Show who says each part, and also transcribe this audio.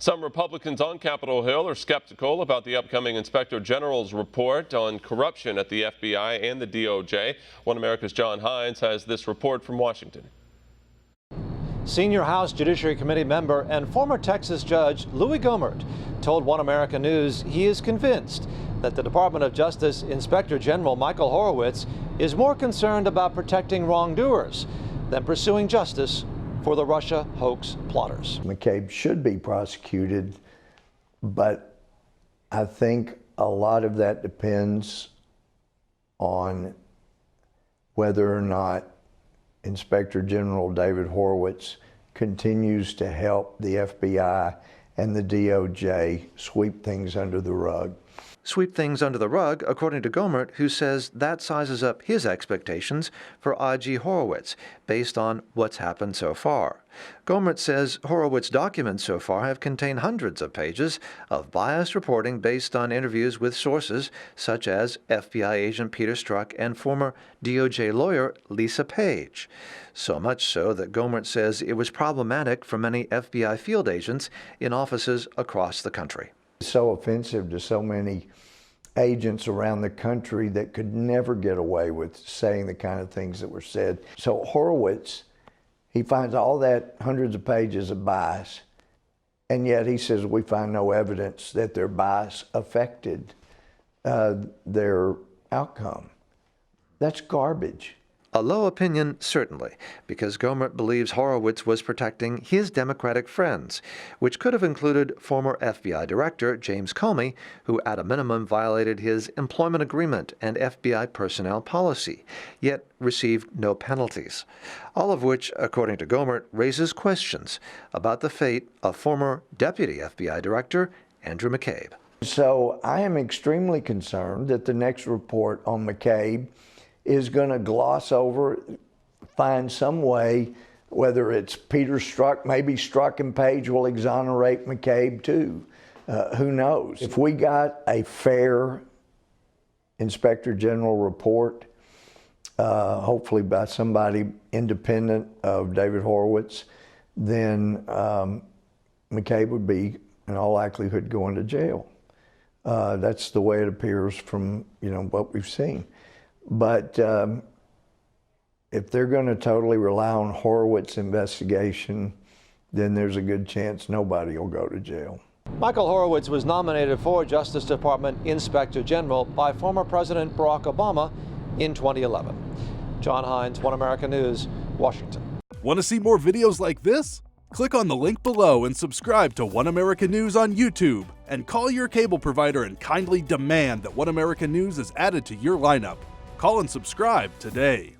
Speaker 1: Some Republicans on Capitol Hill are skeptical about the upcoming Inspector General's report on corruption at the FBI and the DOJ. One America's John Hines has this report from Washington.
Speaker 2: Senior House Judiciary Committee member and former Texas judge Louis Gohmert told One America News he is convinced that the Department of Justice Inspector General Michael Horowitz is more concerned about protecting wrongdoers than pursuing justice for the Russia hoax plotters.
Speaker 3: McCabe should be prosecuted, but I think a lot of that depends on whether or not Inspector General David Horowitz continues to help the FBI and the DOJ sweep things under the rug.
Speaker 2: Sweep things under the rug, according to Gohmert, who says that sizes up his expectations for I.G. Horowitz based on what's happened so far. Gohmert says Horowitz documents so far have contained hundreds of pages of biased reporting based on interviews with sources such as FBI agent Peter Strzok and former DOJ lawyer Lisa Page. So much so that Gohmert says it was problematic for many FBI field agents in offices across the country.
Speaker 3: So offensive to so many agents around the country that could never get away with saying the kind of things that were said. So Horowitz, he finds all that hundreds of pages of bias, and yet he says we find no evidence that their bias affected their outcome. That's garbage.
Speaker 2: A low opinion, certainly, because Gohmert believes Horowitz was protecting his Democratic friends, which could have included former FBI Director James Comey, who at a minimum violated his employment agreement and FBI personnel policy, yet received no penalties. All of which, according to Gohmert, raises questions about the fate of former Deputy FBI Director Andrew McCabe.
Speaker 3: So I am extremely concerned that the next report on McCabe is going to gloss over, find some way, whether it's Peter Strzok, maybe Strzok and Page will exonerate McCabe too. Who knows? If we got a fair Inspector General report, hopefully by somebody independent of David Horowitz, then McCabe would be, in all likelihood, going to jail. That's the way it appears from what we've seen. But if they're going to totally rely on Horowitz's investigation, then there's a good chance nobody will go to jail.
Speaker 2: Michael Horowitz was nominated for Justice Department Inspector General by former President Barack Obama in 2011. John Hines, One America News, Washington.
Speaker 4: Want to see more videos like this? Click on the link below and subscribe to One America News on YouTube. And call your cable provider and kindly demand that One America News is added to your lineup. Call and subscribe today.